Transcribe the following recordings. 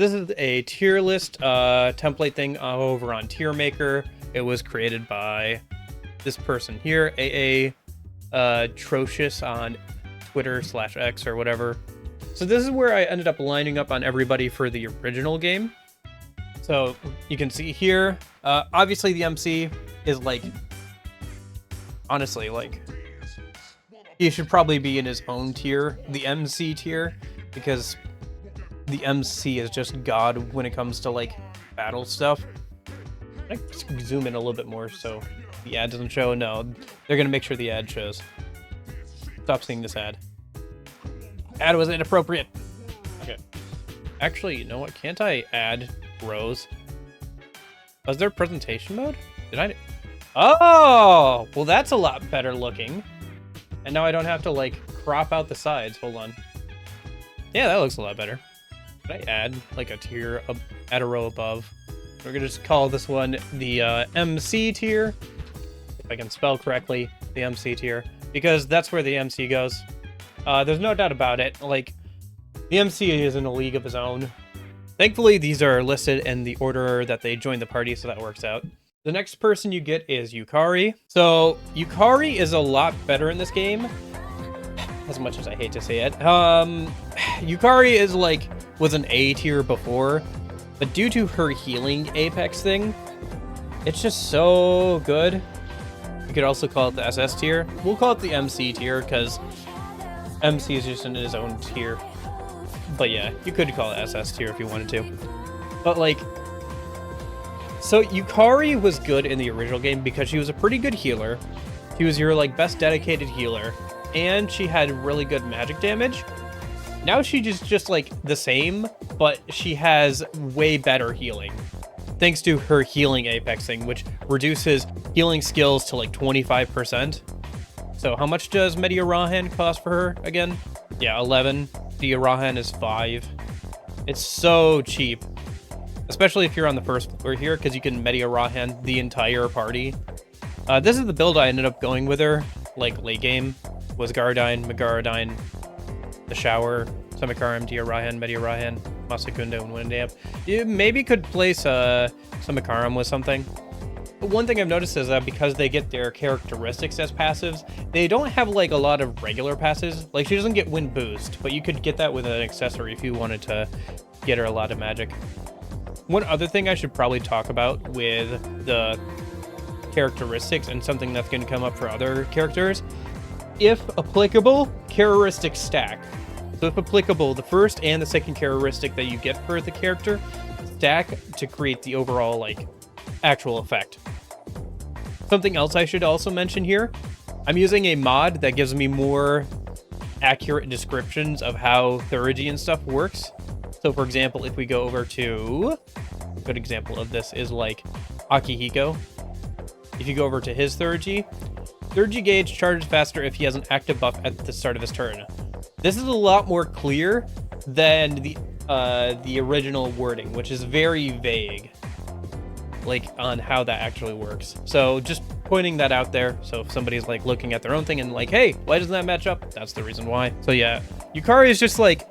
This is a tier list template thing over on Tier Maker. It was created by this person here, AA Atrocious on Twitter/X or whatever. So this is where I ended up lining up on everybody for the original game. So you can see here, obviously the MC is like, honestly, like, he should probably be in his own tier, the MC tier, because the MC is just God when it comes to like battle stuff. I can zoom in a little bit more so the ad doesn't show. No, they're gonna make sure the ad shows. Stop seeing this ad. Ad was inappropriate. Okay. Actually, you know what? Can't I add rows? Was there presentation mode? Did I? Oh, well, that's a lot better looking. And now I don't have to like crop out the sides. Hold on. Yeah, that looks a lot better. Could I add like a tier, add a row above? We're gonna just call this one the MC tier. If I can spell correctly, the MC tier, because that's where the MC goes. There's no doubt about it. Like, the MC is in a league of his own. Thankfully, these are listed in the order that they joined the party, so that works out. The next person you get is Yukari. So, Yukari is a lot better in this game, as much as I hate to say it. Yukari is like, was an A tier before, but due to her healing Apex thing, it's just so good. You could also call it the SS tier. We'll call it the MC tier, because MC is just in his own tier. But yeah, you could call it SS tier if you wanted to. But like, so Yukari was good in the original game because she was a pretty good healer. She was your like best dedicated healer, and she had really good magic damage. Now she's just like the same, but she has way better healing, thanks to her healing Apex thing, which reduces healing skills to like 25%. So how much does Media Rahan cost for her again? Yeah, 11. The Rahan is 5. It's so cheap, especially if you're on the first floor here, because you can Media Rahan the entire party. This is the build I ended up going with her, like late game, was Gardine, Megaradine, the Shower, Samikaram, Dia Rahan, Media Rahan, Masakunda, and Windamp. You maybe could place Samikaram with something. One thing I've noticed is that because they get their characteristics as passives, they don't have like a lot of regular passes. Like, she doesn't get wind boost, but you could get that with an accessory if you wanted to get her a lot of magic. One other thing I should probably talk about with the characteristics, and something that's going to come up for other characters, if applicable, characteristic stack. So if applicable, the first and the second characteristic that you get for the character stack to create the overall like actual effect. Something else I should also mention here, I'm using a mod that gives me more accurate descriptions of how Theurgy and stuff works. So for example, if we go over to, a good example of this is like Akihiko. If you go over to his Theurgy gauge charges faster if he has an active buff at the start of his turn. This is a lot more clear than the original wording, which is very vague, like on how that actually works. So just pointing that out there. So if somebody's like looking at their own thing and like, hey, why doesn't that match up? That's the reason why. So yeah, Yukari is just like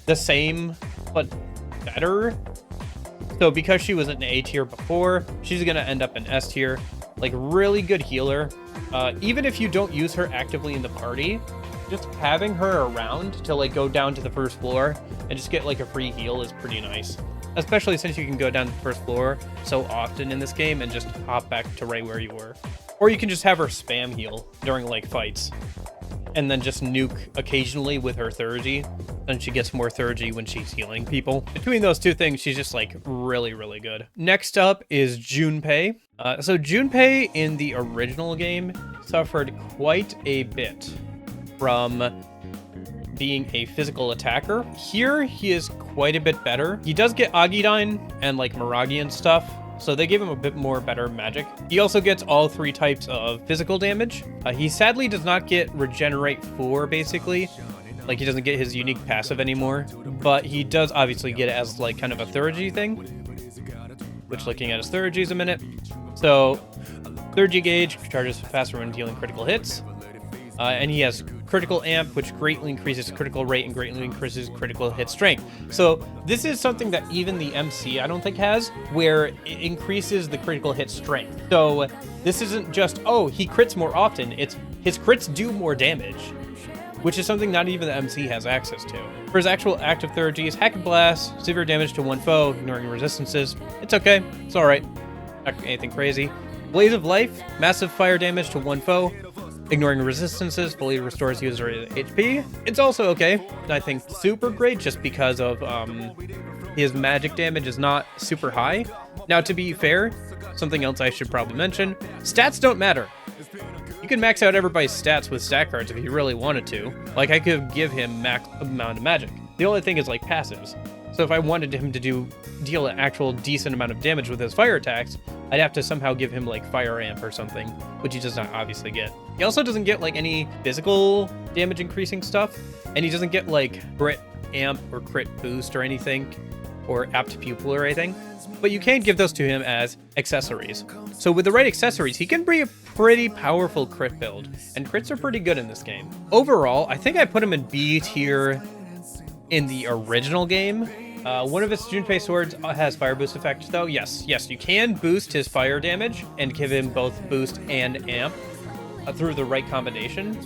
the same, but better. So because she was an A tier before, she's gonna end up in S tier. Like, really good healer. Even if you don't use her actively in the party, just having her around to like go down to the first floor and just get like a free heal is pretty nice. Especially since you can go down to the first floor so often in this game and just hop back to right where you were. Or you can just have her spam heal during like fights, and then just nuke occasionally with her Theurgy, and she gets more Theurgy when she's healing people. Between those two things, she's just like really, really good. Next up is Junpei. So Junpei in the original game suffered quite a bit from being a physical attacker. Here, he is quite a bit better. He does get Agidine and like Miragi and stuff, so they give him a bit more better magic. He also gets all 3 types of physical damage. He sadly does not get Regenerate 4, basically. Like, he doesn't get his unique passive anymore, but he does obviously get it as like kind of a Theurgy thing, which, looking at his Theurgy is a minute. So Theurgy gauge charges faster when dealing critical hits. And he has critical amp, which greatly increases critical rate and greatly increases critical hit strength. So this is something that even the MC I don't think has, where it increases the critical hit strength. So this isn't just, oh, he crits more often. It's his crits do more damage, which is something not even the MC has access to. For his actual active therapies, Hack and Blast, severe damage to one foe, ignoring resistances. It's okay, it's alright. Not anything crazy. Blaze of Life, massive fire damage to one foe, ignoring resistances, fully restores user HP. It's also okay. I think super great just because of his magic damage is not super high. Now, to be fair, something else I should probably mention, stats don't matter. You can max out everybody's stats with stat cards if you really wanted to. Like, I could give him max amount of magic. The only thing is like passives. So if I wanted him to deal an actual decent amount of damage with his fire attacks, I'd have to somehow give him like fire amp or something, which he does not obviously get. He also doesn't get like any physical damage increasing stuff, and he doesn't get like crit amp or crit boost or anything, or apt pupil or anything. But you can give those to him as accessories. So with the right accessories, he can be a pretty powerful crit build, and crits are pretty good in this game. Overall, I think I put him in B tier in the original game. One of his Junpei swords has fire boost effect, though. Yes, you can boost his fire damage and give him both boost and amp through the right combination.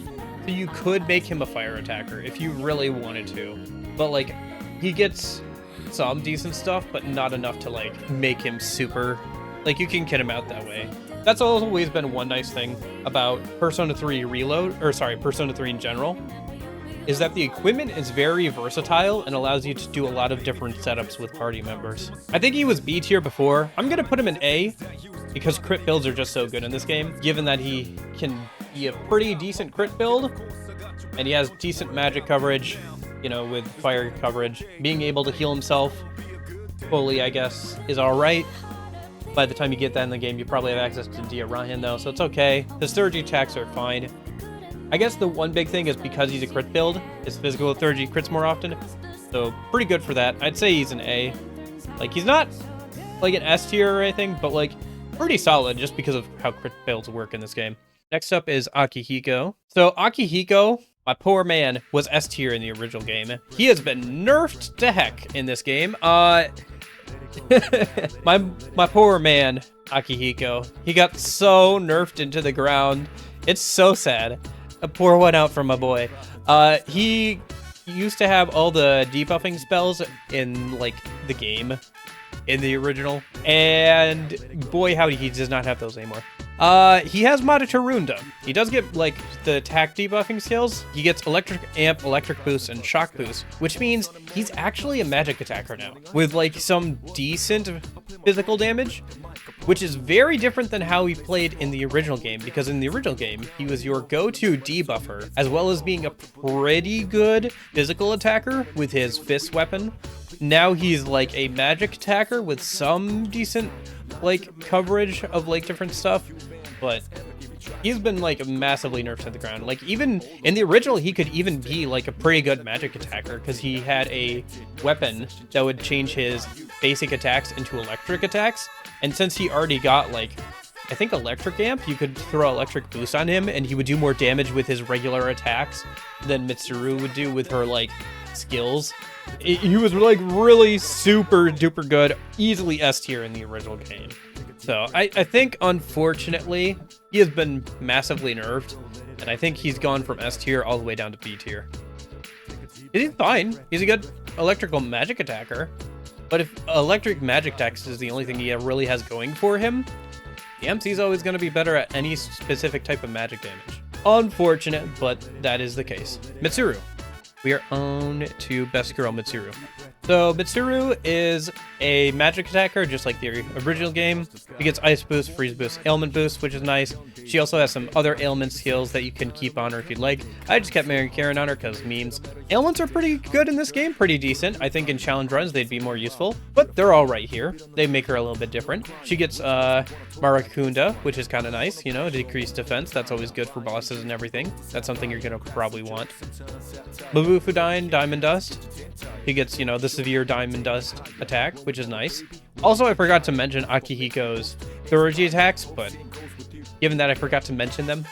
So you could make him a fire attacker if you really wanted to. But, like, he gets some decent stuff, but not enough to, like, make him super... Like, you can kit him out that way. That's always been one nice thing about Persona 3 Reload, or sorry, Persona 3 in general, is that the equipment is very versatile and allows you to do a lot of different setups with party members. I think he was B tier before. I'm gonna put him in A because crit builds are just so good in this game, given that he can be a pretty decent crit build and he has decent magic coverage, you know, with fire coverage. Being able to heal himself fully, I guess, is all right. By the time you get that in the game, you probably have access to Dia Ryan though, so it's okay. His surge attacks are fine. I guess the one big thing is because he's a crit build, his physical authority crits more often. So pretty good for that. I'd say he's an A. Like, he's not like an S tier or anything, but like pretty solid just because of how crit builds work in this game. Next up is Akihiko. So Akihiko, my poor man, was S tier in the original game. He has been nerfed to heck in this game. My poor man, Akihiko. He got so nerfed into the ground. It's so sad. A poor one out for my boy. He used to have all the debuffing spells in, like, the game in the original, and boy howdy, he does not have those anymore. He has Matatarunda. He does get, like, the attack debuffing skills. He gets electric amp, electric boost, and shock boost, which means he's actually a magic attacker now, with, like, some decent physical damage, which is very different than how he played in the original game, because in the original game, he was your go-to debuffer, as well as being a pretty good physical attacker with his fist weapon. Now he's like a magic attacker with some decent, like, coverage of, like, different stuff, but he's been, like, massively nerfed to the ground. Like, even in the original, he could even be, like, a pretty good magic attacker, because he had a weapon that would change his basic attacks into electric attacks. And since he already got, like, I think electric amp, you could throw electric boost on him and he would do more damage with his regular attacks than Mitsuru would do with her, like, skills. He was, like, really super duper good, easily S tier in the original game. So I think, unfortunately, he has been massively nerfed, and I think he's gone from S tier all the way down to B tier. He's fine. He's a good electrical magic attacker. But if electric magic attacks is the only thing he really has going for him, the MC is always going to be better at any specific type of magic damage. Unfortunate, but that is the case. Mitsuru. We are on to Best Girl Mitsuru. So Mitsuru is a magic attacker, just like the original game. She gets Ice Boost, Freeze Boost, Ailment Boost, which is nice. She also has some other ailment skills that you can keep on her if you'd like. I just kept Mary Karen on her because memes. Ailments are pretty good in this game, pretty decent. I think in challenge runs they'd be more useful, but they're all right here. They make her a little bit different. She gets Marakunda, which is kind of nice, you know, decreased defense. That's always good for bosses and everything. That's something you're going to probably want. Mabufudine, Diamond Dust. He gets, you know, the severe Diamond Dust attack, which is nice. Also, I forgot to mention Akihiko's Thoroji attacks, but given that I forgot to mention them,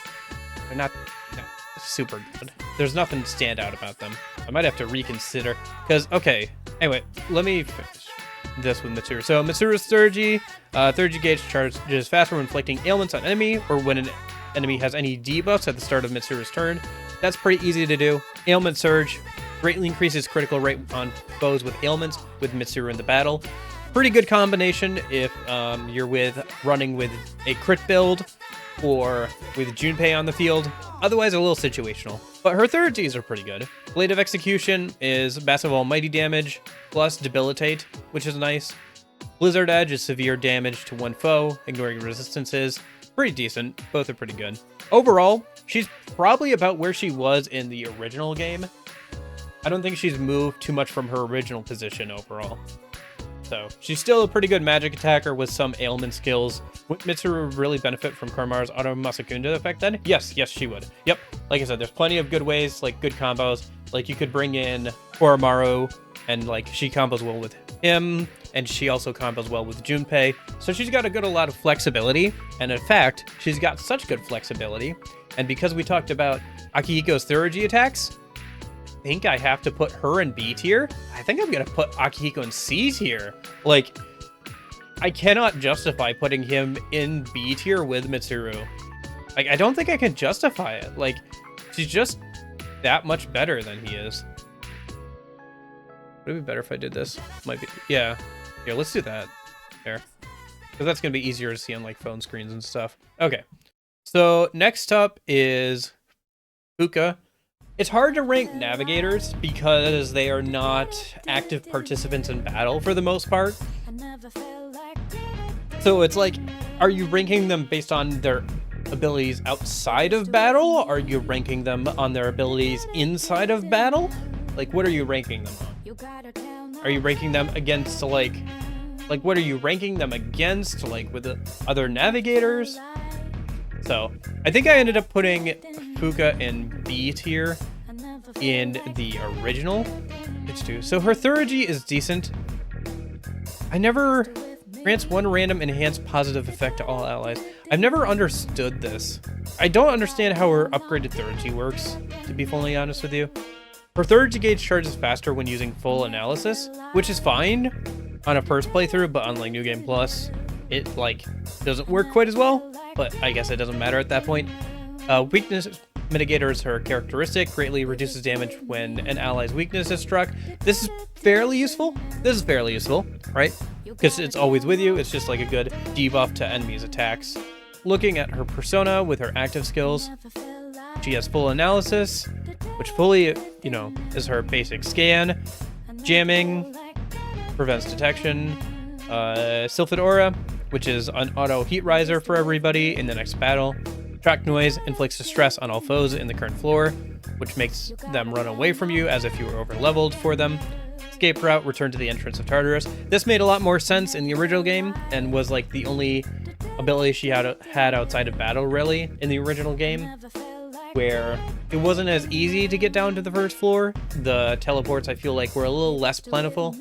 they're not super good. There's nothing to stand out about them. I might have to reconsider, because, okay, anyway, let me finish this with Mitsuru. So Mitsuru's Third-G gauge charges faster when inflicting ailments on enemy, or when an enemy has any debuffs at the start of Mitsuru's turn. That's pretty easy to do. Ailment Surge greatly increases critical rate on foes with ailments with Mitsuru in the battle. Pretty good combination if you're running with a crit build or with Junpei on the field. Otherwise, a little situational. But her third Gs are pretty good. Blade of Execution is massive almighty damage plus debilitate, which is nice. Blizzard Edge is severe damage to one foe, ignoring resistances. Pretty decent. Both are pretty good. Overall, she's probably about where she was in the original game. I don't think she's moved too much from her original position overall. So she's still a pretty good magic attacker with some ailment skills. Would Mitsuru really benefit from Koromaru's Auto Masakunda effect then? Yes, she would. Yep. Like I said, there's plenty of good ways, like good combos. Like you could bring in Koromaru and like she combos well with him, and she also combos well with Junpei. So she's got a lot of flexibility. And in fact, she's got such good flexibility. And because we talked about Akihiko's Third-G attacks, I think I have to put her in B tier. I think I'm gonna put Akihiko in C tier. Like, I cannot justify putting him in B tier with Mitsuru. Like, I don't think I can justify it. Like, she's just that much better than he is. Would it be better if I did this? Might be. Yeah. Here, let's do that. There. Because that's gonna be easier to see on like phone screens and stuff. Okay. So next up is Fuuka. It's hard to rank navigators because they are not active participants in battle for the most part. So it's like, are you ranking them based on their abilities outside of battle? Are you ranking them on their abilities inside of battle? Like, what are you ranking them on? Are you ranking them against like what are you ranking them against, like with the other navigators? So I think I ended up putting Fuuka in B tier in the original. So her Third-G is decent. I never grants one random enhanced positive effect to all allies. I've never understood this. I don't understand how her upgraded Third-G works, to be fully honest with you. Her Third-G gauge charges faster when using full analysis, which is fine on a first playthrough, but on like New Game Plus, it like doesn't work quite as well. But I guess it doesn't matter at that point. Weakness Mitigator is her characteristic, greatly reduces damage when an ally's weakness is struck. This is fairly useful. Right? Because it's always with you. It's just like a good debuff to enemies' attacks. Looking at her persona with her active skills, she has full analysis, which fully, is her basic scan. Jamming prevents detection. Sylphid Aura, which is an auto heat riser for everybody in the next battle. Track Noise inflicts distress on all foes in the current floor, which makes them run away from you as if you were over-leveled for them. Escape Route, return to the entrance of Tartarus. This made a lot more sense in the original game and was like the only ability she had outside of battle, really, in the original game, where it wasn't as easy to get down to the first floor. The teleports, I feel like, were a little less plentiful.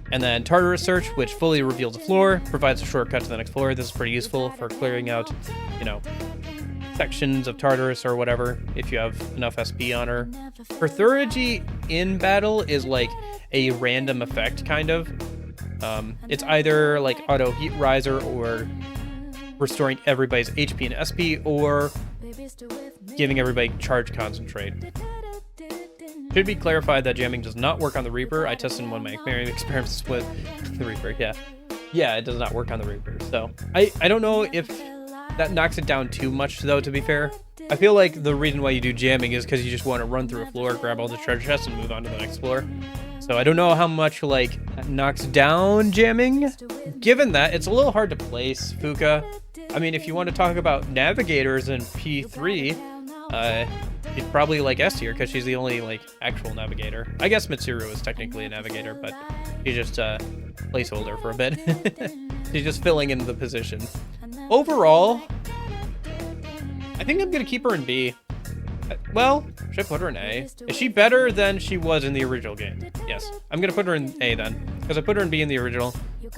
And then Tartarus Search, which fully reveals the floor, provides a shortcut to the next floor. This is pretty useful for clearing out, sections of Tartarus or whatever, if you have enough SP on her. Her Third-G in battle is like a random effect, kind of. It's either like auto heat riser or restoring everybody's HP and SP, or giving everybody charge concentrate. Should be clarified that jamming does not work on the Reaper. I tested in one of my experiments with the Reaper. Yeah, it does not work on the Reaper. So I don't know if that knocks it down too much, though, to be fair. I feel like the reason why you do jamming is because you just want to run through a floor, grab all the treasure chests, and move on to the next floor. So I don't know how much that knocks down jamming. Given that, it's a little hard to place Fuuka. I mean, if you want to talk about navigators in P3, she's probably S tier because she's the only actual navigator. I guess Mitsuru is technically a navigator, but she's just a placeholder for a bit. She's just filling in the position. Overall, I think I'm gonna keep her in B. Well, should I put her in A? Is she better than she was in the original game? Yes, I'm gonna put her in A then, because I put her in B in the original.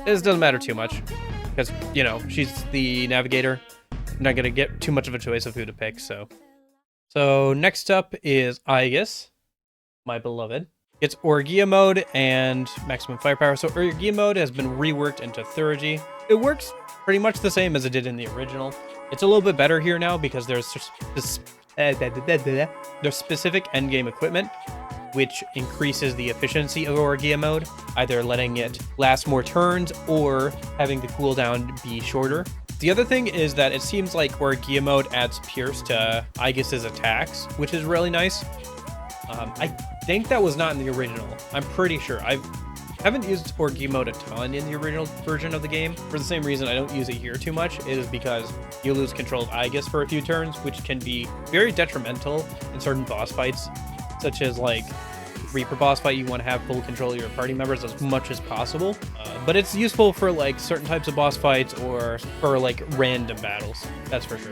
This doesn't matter too much, because she's the navigator. I'm not gonna get too much of a choice of who to pick, so So next up is Aigis, my beloved. It's Orgia mode and maximum firepower. So Orgia mode has been reworked into Theurgy. It works pretty much the same as it did in the original. It's a little bit better here now because there's specific endgame equipment which increases the efficiency of Orgia mode, either letting it last more turns or having the cooldown be shorter. The other thing is that it seems like Orgia mode adds Pierce to Aigis' attacks, which is really nice. I think that was not in the original. I'm pretty sure. I haven't used Orgia mode a ton in the original version of the game. For the same reason I don't use it here too much is because you lose control of Aigis for a few turns, which can be very detrimental in certain boss fights, such as like Reaper boss fight. You want to have full control of your party members as much as possible, but it's useful for like certain types of boss fights or for like random battles, that's for sure.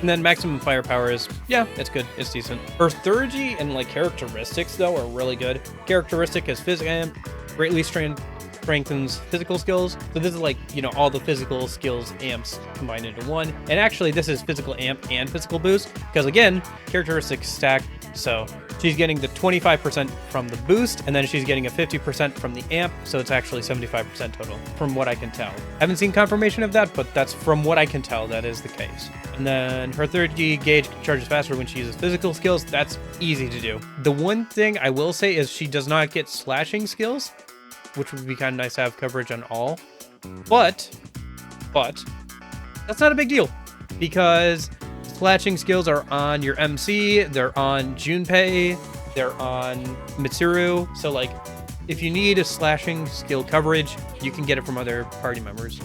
And then maximum firepower is, yeah, it's good, it's decent. Her Theurgy and like characteristics though are really good. Characteristic is physical amp, greatly strengthens physical skills. So this is like, you know, all the physical skills amps combined into one. And actually this is physical amp and physical boost, because again, characteristics stack. So she's getting the 25% from the boost, and then she's getting a 50% from the amp, so it's actually 75% total, from what I can tell. Haven't seen confirmation of that, but that's from what I can tell, that is the case. And then her Theurgy gauge charges faster when she uses physical skills. That's easy to do. The one thing I will say is she does not get slashing skills, which would be kind of nice to have coverage on all. But that's not a big deal, because slashing skills are on your MC, they're on Junpei, they're on Mitsuru. So like, if you need a slashing skill coverage, you can get it from other party members,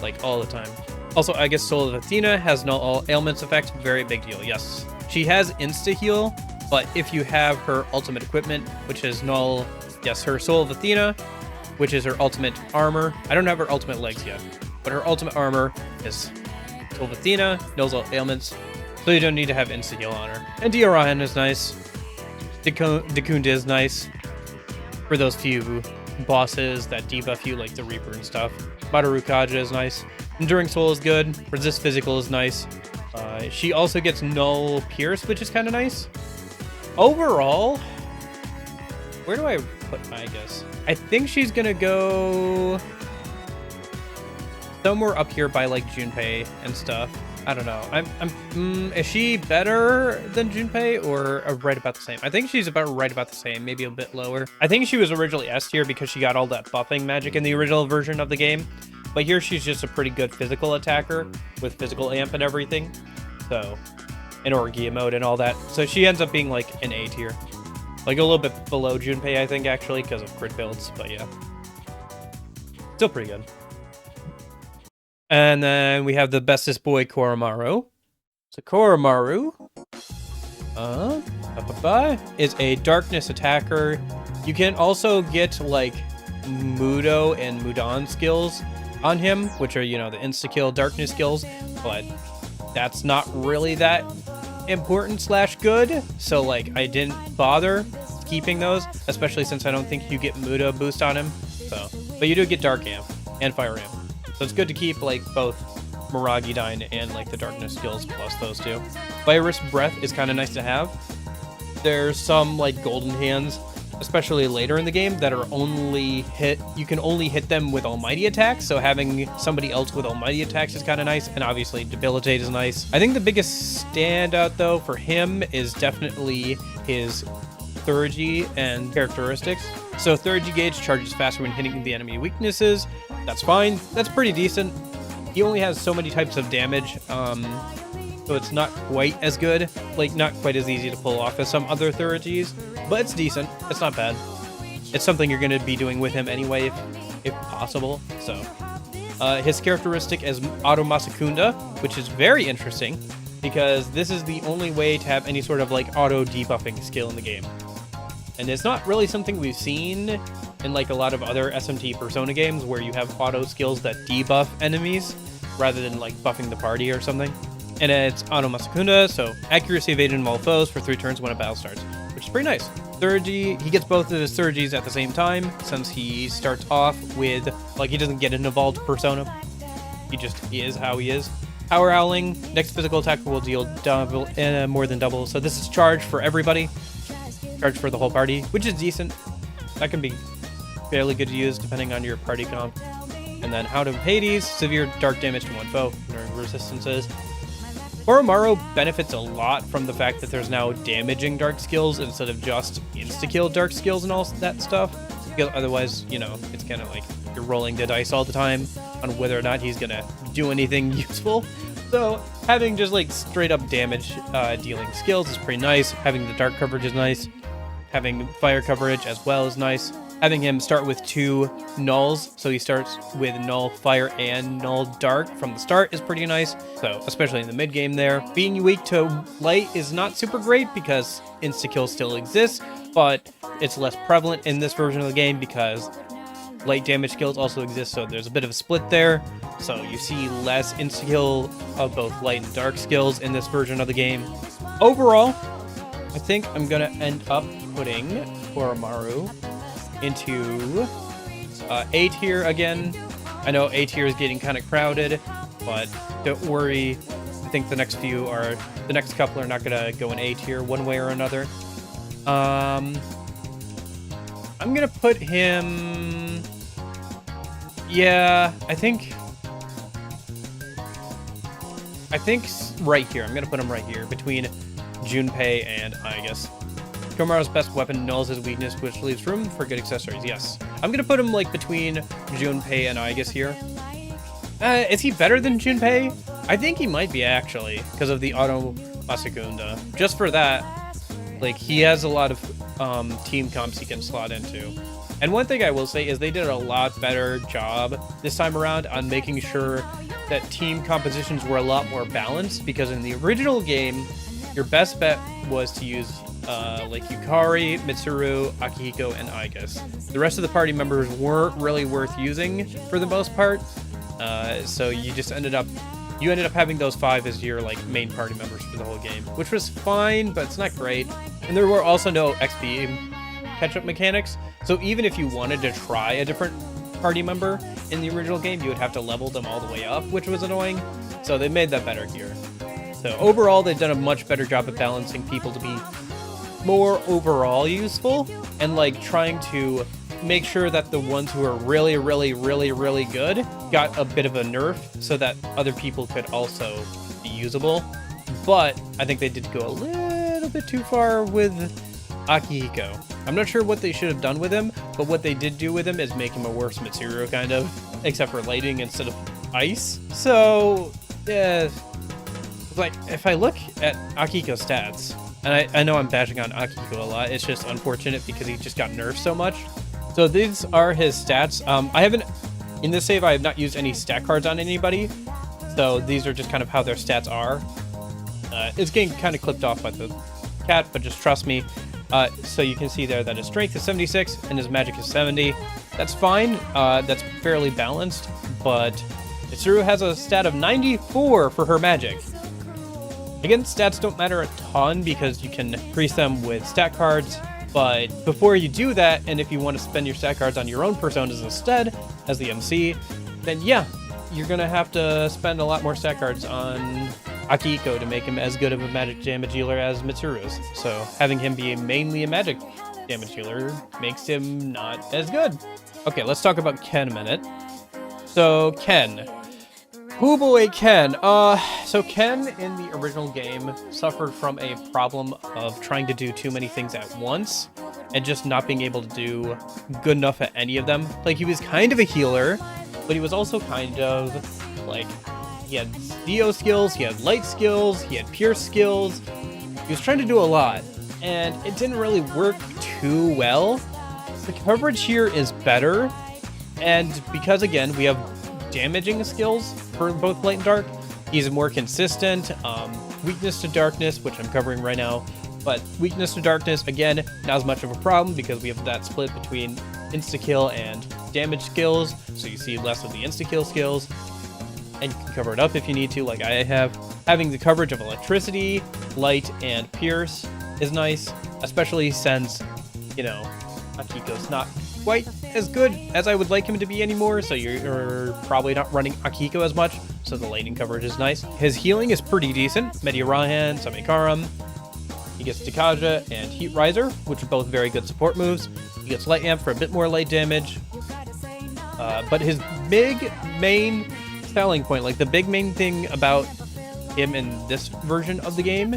like all the time. Also, I guess Soul of Athena has no all ailments effect. Very big deal, yes. She has insta-heal, but if you have her ultimate equipment, which is null, yes, her Soul of Athena, which is her ultimate armor. I don't have her ultimate legs yet, but her ultimate armor is Soul of Athena, knows all ailments, so you don't need to have insta-heal on her. And Diorahan is nice. Dekunda is nice for those few bosses that debuff you, like the Reaper and stuff. Madoru Kaja is nice. Enduring Soul is good. Resist Physical is nice. She also gets null Pierce, which is kind of nice. Overall, where do I put Aigis? I think she's gonna go somewhere up here by like Junpei and stuff. I don't know. Is she better than Junpei or right about the same? I think she's about right about the same, maybe a bit lower. I think she was originally S tier because she got all that buffing magic in the original version of the game. But here she's just a pretty good physical attacker with physical amp and everything. So, and Orgia mode and all that. So she ends up being like an A tier. Like a little bit below Junpei, I think, actually, because of crit builds. But yeah. Still pretty good. And then we have the bestest boy, Koromaru. So Koromaru is a darkness attacker. You can also get like Mudo and Mudan skills on him, which are, you know, the insta-kill darkness skills, but that's not really that important slash good. So like I didn't bother keeping those, especially since I don't think you get Mudo boost on him. So, but you do get Dark Amp and Fire Amp. So it's good to keep like both Miragidine and like the darkness skills plus those two. Virus Breath is kind of nice to have. There's some like golden hands, especially later in the game, that are you can only hit them with almighty attacks. So having somebody else with almighty attacks is kind of nice. And obviously debilitate is nice. I think the biggest standout though for him is definitely his Theurgy and characteristics. So Theurgy gauge charges faster when hitting the enemy weaknesses. That's fine. That's pretty decent. He only has so many types of damage, so it's not quite as good, like not quite as easy to pull off as some other Theurgys, but it's decent. It's not bad. It's something you're going to be doing with him anyway, if possible. So his characteristic is Auto Masakunda, which is very interesting because this is the only way to have any sort of like auto debuffing skill in the game. And it's not really something we've seen in like a lot of other SMT Persona games where you have auto skills that debuff enemies rather than like buffing the party or something. And it's Auto Masakunda, so accuracy evasion of all foes for 3 turns when a battle starts, which is pretty nice. Theurgy, he gets both of his Theurgys at the same time since he starts off with, like, he doesn't get an evolved persona. He is how he is. Power Howling. Next physical attack will deal double, more than double. So this is charge for everybody. Charge for the whole party, which is decent. That can be fairly good to use depending on your party comp. And then Hound of Hades, severe dark damage to one foe, resistances. Koromaru benefits a lot from the fact that there's now damaging dark skills instead of just insta-kill dark skills and all that stuff. Because otherwise, you know, it's kind of like you're rolling the dice all the time on whether or not he's gonna do anything useful. So having just like straight up damage dealing skills is pretty nice. Having the dark coverage is nice. Having fire coverage as well is nice. Having him start with 2 nulls, so he starts with null fire and null dark from the start is pretty nice. So especially in the mid game there. Being weak to light is not super great because insta-kill still exists, but it's less prevalent in this version of the game because light damage skills also exist, so there's a bit of a split there. So you see less insta-kill of both light and dark skills in this version of the game. Overall, I think I'm gonna end up putting Koromaru into A tier again. I know A tier is getting kind of crowded, but don't worry. I think the next couple are not gonna go in A tier one way or another. I'm gonna put him. Yeah, I think right here. I'm gonna put him right here between Junpei and Aigis. Koromaru's best weapon nulls his weakness, which leaves room for good accessories. Yes. I'm gonna put him like between Junpei and Aigis here. Is he better than Junpei? I think he might be actually, because of the auto Masakunda. Just for that, like he has a lot of team comps he can slot into. And one thing I will say is they did a lot better job this time around on making sure that team compositions were a lot more balanced, because in the original game, your best bet was to use like Yukari, Mitsuru, Akihiko, and Aigis. The rest of the party members weren't really worth using for the most part, so you ended up having those 5 as your like main party members for the whole game, which was fine, but it's not great. And there were also no XP catch-up mechanics, so even if you wanted to try a different party member in the original game, you would have to level them all the way up, which was annoying. So they made that better here. So overall, they've done a much better job of balancing people to be more overall useful, and like trying to make sure that the ones who are really, really, really, really good got a bit of a nerf so that other people could also be usable. But I think they did go a little bit too far with Akihiko. I'm not sure what they should have done with him, but what they did do with him is make him a worse Mitsuru, kind of, except for lighting instead of ice. So, yeah, like, if I look at Akihiko's stats, and I know I'm bashing on Akihiko a lot, it's just unfortunate because he just got nerfed so much. So these are his stats. In this save, I have not used any stat cards on anybody, so these are just kind of how their stats are. It's getting kind of clipped off by the cat, but just trust me. So you can see there that his strength is 76 and his magic is 70. That's fine. That's fairly balanced, but Mitsuru has a stat of 94 for her magic. Again, stats don't matter a ton because you can increase them with stat cards, but before you do that, and if you want to spend your stat cards on your own personas instead, as the MC, then yeah, you're going to have to spend a lot more stat cards on Akihiko to make him as good of a magic damage dealer as Mitsuru is. So having him be mainly a magic damage dealer makes him not as good. Okay, let's talk about Ken a minute. So Ken. Oh boy, Ken. So Ken in the original game suffered from a problem of trying to do too many things at once and just not being able to do good enough at any of them. Like, he was kind of a healer, but he was also kind of like, he had Theo skills, he had light skills, he had pierce skills. He was trying to do a lot, and it didn't really work too well. The coverage here is better, and because again, we have damaging skills for both light and dark, he's more consistent. Weakness to darkness, which I'm covering right now, but weakness to darkness, again, not as much of a problem because we have that split between insta-kill and damage skills, so you see less of the insta-kill skills, and you can cover it up if you need to, like I have. Having the coverage of electricity, light, and pierce is nice, especially since, you know, Akihiko's not quite as good as I would like him to be anymore, so you're probably not running Akihiko as much, so the lightning coverage is nice. His healing is pretty decent. Mediarahan, Samekaram. He gets Dekaja and Heat Riser, which are both very good support moves. He gets Light Amp for a bit more light damage. But his big main selling point, like the big main thing about him in this version of the game,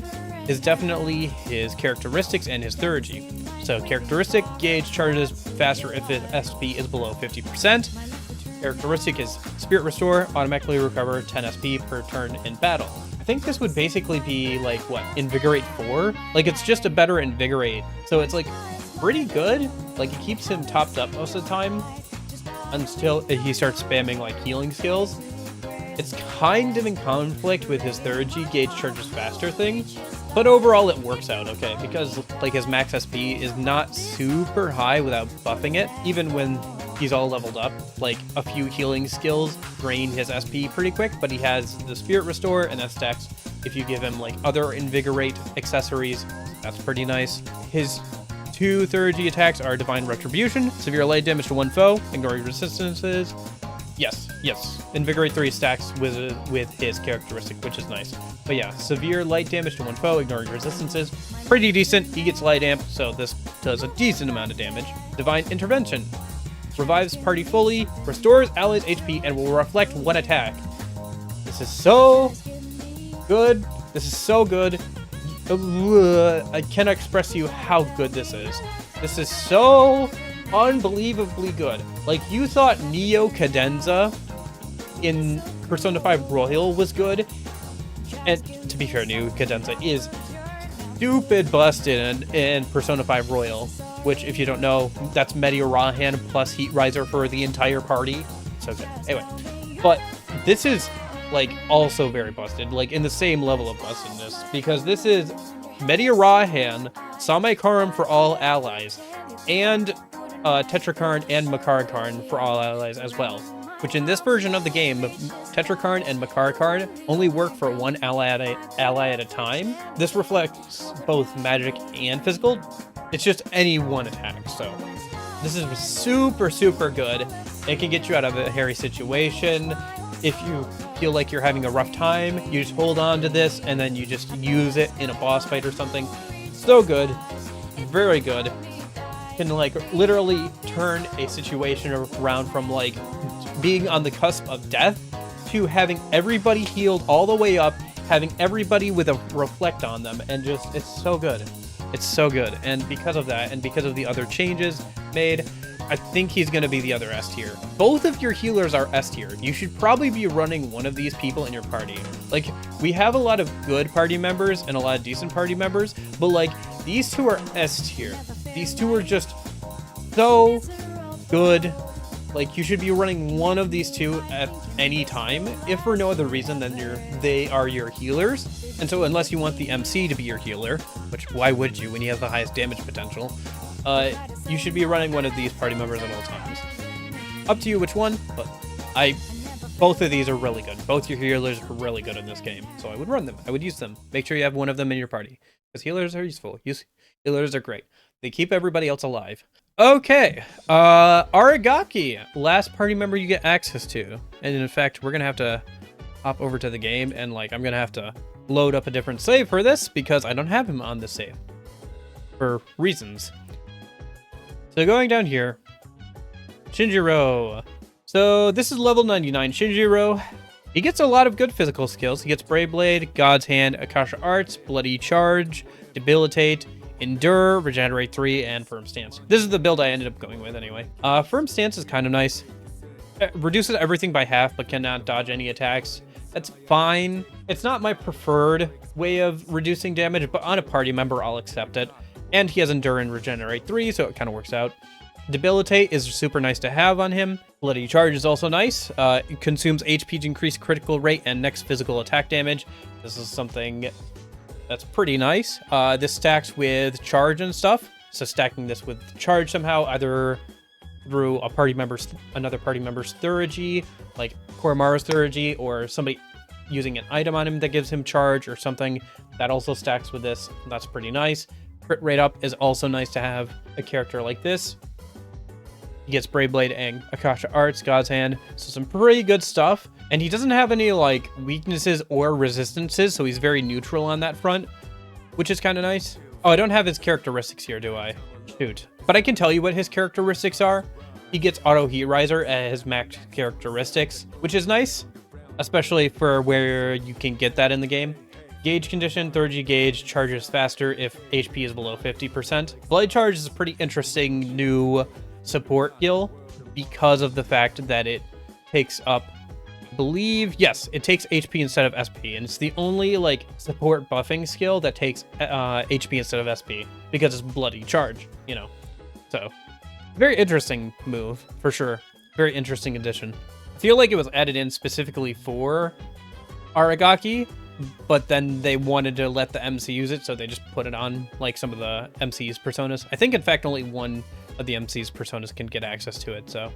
is definitely his characteristics and his theurgy. So characteristic, gauge charges faster if his SP is below 50%. Characteristic is Spirit Restore, automatically recover 10 SP per turn in battle. I think this would basically be like, what, Invigorate 4? Like, it's just a better Invigorate. So it's like pretty good. Like, it keeps him topped up most of the time until he starts spamming like healing skills. It's kind of in conflict with his theurgy gauge charges faster thing, but overall it works out okay because like his max SP is not super high without buffing it. Even when he's all leveled up, like a few healing skills drain his SP pretty quick, but he has the Spirit Restore and that stacks if you give him like other Invigorate accessories. That's pretty nice. His 2 theurgy attacks are Divine Retribution, severe light damage to one foe, ignoring resistances. Yes. Invigorate 3 stacks with his characteristic, which is nice. But yeah, severe light damage to one foe, ignoring resistances. Pretty decent. He gets Light Amp, so this does a decent amount of damage. Divine Intervention. Revives party fully, restores allies HP, and will reflect 1 attack. This is so good. I cannot express to you how good this is. This is so unbelievably good. Like, you thought Neo Cadenza in Persona 5 Royal was good, and to be fair, Neo Cadenza is stupid busted in Persona 5 Royal, which, if you don't know, that's Mediarahan plus Heat Riser for the entire party. So good. Anyway, but this is like also very busted, like in the same level of bustedness, because this is Mediarahan, Samekaran for all allies, and Tetrakarn and Makarakarn for all allies as well. Which in this version of the game, Tetrakarn and Makarakarn only work for one ally at a time. This reflects both magic and physical. It's just any one attack, so this is super, super good. It can get you out of a hairy situation. If you feel like you're having a rough time, you just hold on to this and then you just use it in a boss fight or something. So good. Very good. Can like literally turn a situation around from like being on the cusp of death to having everybody healed all the way up, having everybody with a reflect on them, and just, it's so good. It's so good. And because of that, and because of the other changes made, I think he's going to be the other S tier. Both of your healers are S tier. You should probably be running one of these people in your party. Like, we have a lot of good party members and a lot of decent party members, but like, these two are S tier. These two are just so good. Like, you should be running one of these two at any time, if for no other reason than they are your healers. And so unless you want the MC to be your healer, which why would you when he has the highest damage potential, you should be running one of these party members at all times. Up to you which one, but both of these are really good. Both your healers are really good in this game, so I would run them. I would use them. Make sure you have one of them in your party, because healers are useful. Healers are great. They keep everybody else alive. Okay, Aragaki, last party member you get access to. And in fact, we're gonna have to hop over to the game, and like, I'm gonna have to load up a different save for this, because I don't have him on this save. For reasons. So going down here, Shinjiro. So this is level 99 Shinjiro. He gets a lot of good physical skills. He gets Brave Blade, God's Hand, Akasha Arts, Bloody Charge, Debilitate, Endure, Regenerate 3, and Firm Stance. This is the build I ended up going with anyway. Firm Stance is kind of nice. It reduces everything by half, but cannot dodge any attacks. That's fine. It's not my preferred way of reducing damage, but on a party member, I'll accept it. And he has Endure and Regenerate 3, so it kind of works out. Debilitate is super nice to have on him. Bloody Charge is also nice. It consumes HP to increase critical rate and next physical attack damage. This is something that's pretty nice. This stacks with charge and stuff. So stacking this with charge somehow, either through another party member's theurgy, like Koromaru's theurgy, or somebody using an item on him that gives him charge or something, that also stacks with this. That's pretty nice. Crit rate up is also nice to have a character like this. He gets Brave Blade and Akasha Arts, God's Hand, so some pretty good stuff. And he doesn't have any like weaknesses or resistances, so he's very neutral on that front, which is kind of nice. Oh, I don't have his characteristics here, do I? Shoot. But I can tell you what his characteristics are. He gets Auto Heat Riser as his max characteristics, which is nice, especially for where you can get that in the game. Gauge condition, 30 gauge, charges faster if HP is below 50%. Blade Charge is a pretty interesting new support skill because of the fact that it takes up, I believe, yes, it takes HP instead of SP, and it's the only like support buffing skill that takes HP instead of SP because it's Bloody Charge, you know. So, very interesting move for sure. Very interesting addition. I feel like it was added in specifically for Aragaki, but then they wanted to let the MC use it, so they just put it on like some of the MC's personas. I think in fact only one of the MC's personas can get access to it. So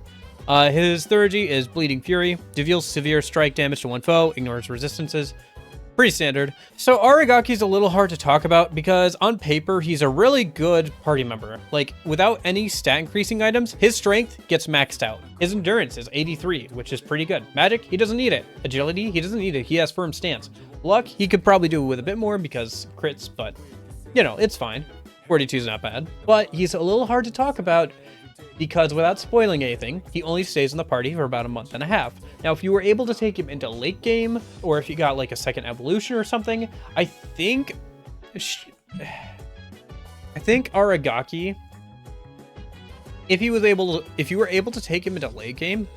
his Theurgy is Bleeding Fury, deals severe strike damage to one foe, ignores resistances. Pretty standard. So Aragaki's a little hard to talk about because on paper he's a really good party member. Like without any stat increasing items, his strength gets maxed out. His endurance is 83, which is pretty good. Magic, he doesn't need it. Agility, he doesn't need it. He has firm stance. Luck, he could probably do it with a bit more because crits, but you know, it's fine. 42 is not bad, but he's a little hard to talk about because without spoiling anything, he only stays in the party for about a month and a half. Now, if you were able to take him into late game, or if you got like a second evolution or something, I think Aragaki, if you were able to take him into late game,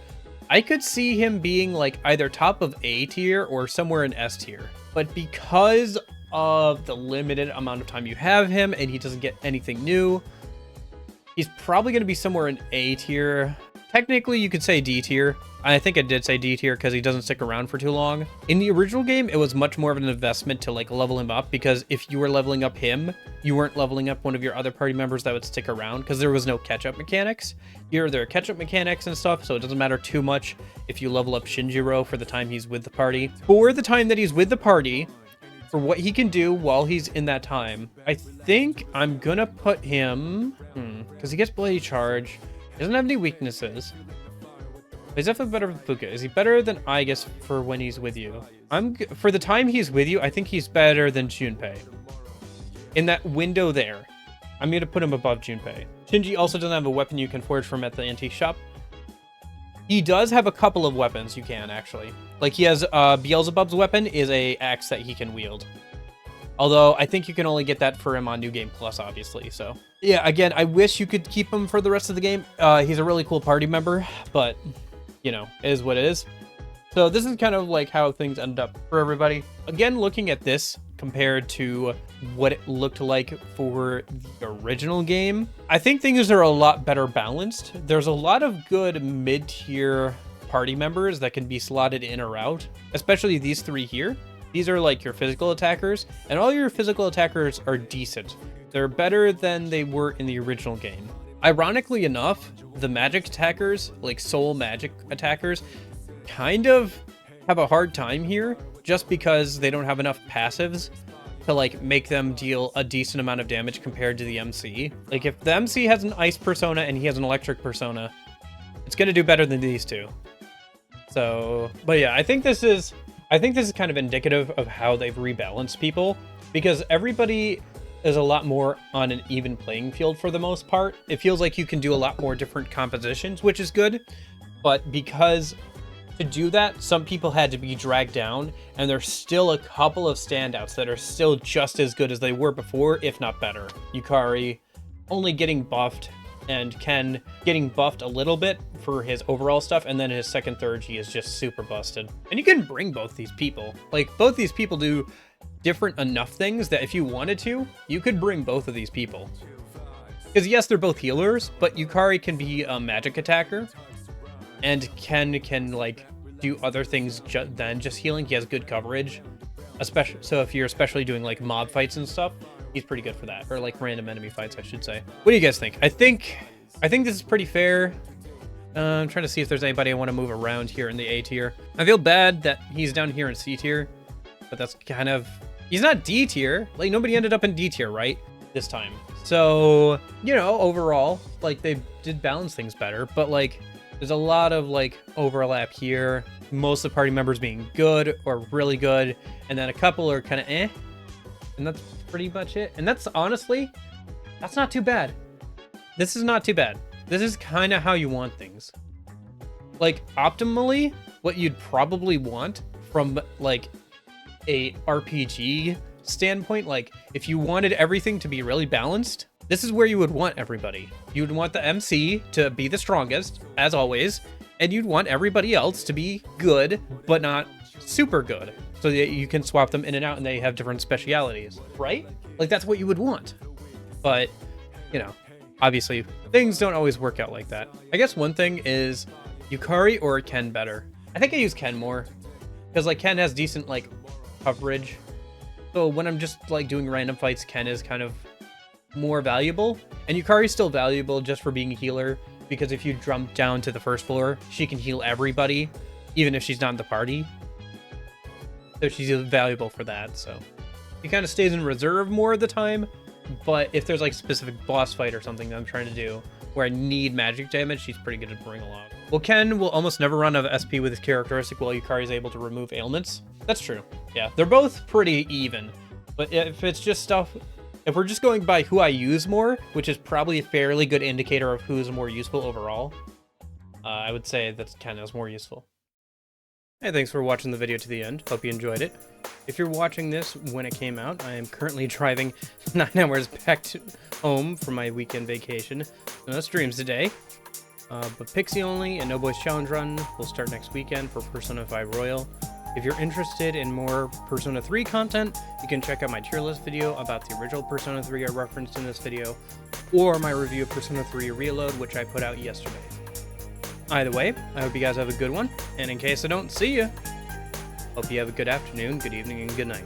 I could see him being like either top of A tier or somewhere in S tier. But because of the limited amount of time you have him and he doesn't get anything new, he's probably going to be somewhere in A tier. Technically, you could say D tier. I think I did say D tier because he doesn't stick around for too long. In the original game, it was much more of an investment to like level him up because if you were leveling up him, you weren't leveling up one of your other party members that would stick around because there was no catch-up mechanics. Here, there are catch-up mechanics and stuff, so it doesn't matter too much if you level up Shinjiro for the time he's with the party. For the time that he's with the party, for what he can do while he's in that time, I think I'm gonna put him, because he gets Bloody Charge, he doesn't have any weaknesses. But he's definitely better than Fuuka. Is he better than Aigis for when he's with you? For the time he's with you, I think he's better than Junpei. In that window there, I'm gonna put him above Junpei. Shinji also doesn't have a weapon you can forge from at the antique shop. He does have a couple of weapons you can, actually. Like, he has Beelzebub's weapon is a axe that he can wield. Although, I think you can only get that for him on New Game Plus, obviously, so. Yeah, again, I wish you could keep him for the rest of the game. He's a really cool party member, but, you know, it is what it is. So this is kind of like how things ended up for everybody. Again, looking at this compared to what it looked like for the original game, I think things are a lot better balanced. There's a lot of good mid-tier party members that can be slotted in or out, especially these three here. These are like your physical attackers, and all your physical attackers are decent. They're better than they were in the original game. Ironically enough, the magic attackers, like soul magic attackers, kind of have a hard time here just because they don't have enough passives to like make them deal a decent amount of damage compared to the MC. Like if the MC has an ice persona and he has an electric persona, it's going to do better than these two. So, but yeah, I think this is kind of indicative of how they've rebalanced people because everybody is a lot more on an even playing field for the most part. It feels like you can do a lot more different compositions, which is good, but because to do that, some people had to be dragged down, and there's still a couple of standouts that are still just as good as they were before, if not better. Yukari only getting buffed, and Ken getting buffed a little bit for his overall stuff, and then his second Theurgy is just super busted. And you can bring both these people. Like, both these people do different enough things that if you wanted to, you could bring both of these people. Because yes, they're both healers, but Yukari can be a magic attacker, and Ken can like do other things than just healing. He has good coverage, especially so if you're especially doing like mob fights and stuff, he's pretty good for that, or like random enemy fights, I should say. What do you guys think? I think this is pretty fair. I'm trying to see if there's anybody I want to move around here in the A tier. I feel bad that he's down here in C tier, but that's kind of, he's not D tier. Like nobody ended up in D tier, right? This time. So, you know, overall, like, they did balance things better, but, like, there's a lot of, like, overlap here. Most of the party members being good or really good, and then a couple are kind of eh, and that's pretty much it. And that's, honestly, that's not too bad. This is not too bad. This is kind of how you want things. Like, optimally, what you'd probably want from, like, a RPG standpoint, like, if you wanted everything to be really balanced, this is where you would want everybody. You would want the MC to be the strongest, as always, and you'd want everybody else to be good, but not super good, so that you can swap them in and out and they have different specialities, right? Like, that's what you would want. But, you know, obviously, things don't always work out like that. I guess one thing is Yukari or Ken better. I think I use Ken more, because, like, Ken has decent, like, coverage. So when I'm just, like, doing random fights, Ken is kind of more valuable. And Yukari's still valuable just for being a healer, because if you jump down to the first floor, she can heal everybody, even if she's not in the party. So she's valuable for that, so. He kind of stays in reserve more of the time, but if there's, like, a specific boss fight or something that I'm trying to do, where I need magic damage, she's pretty good to bring along. Well, Ken will almost never run out of SP with his characteristic, while Yukari is able to remove ailments. That's true. Yeah, they're both pretty even. But if it's just stuff... If we're just going by who I use more, which is probably a fairly good indicator of who's more useful overall, I would say that Ken is more useful. Hey, thanks for watching the video to the end. Hope you enjoyed it. If you're watching this when it came out, I am currently driving 9 hours back home from my weekend vacation. No streams today. But Pixie Only and No Boys Challenge Run will start next weekend for Persona 5 Royal. If you're interested in more Persona 3 content, you can check out my tier list video about the original Persona 3 I referenced in this video, or my review of Persona 3 Reload, which I put out yesterday. Either way, I hope you guys have a good one, and in case I don't see you, hope you have a good afternoon, good evening, and good night.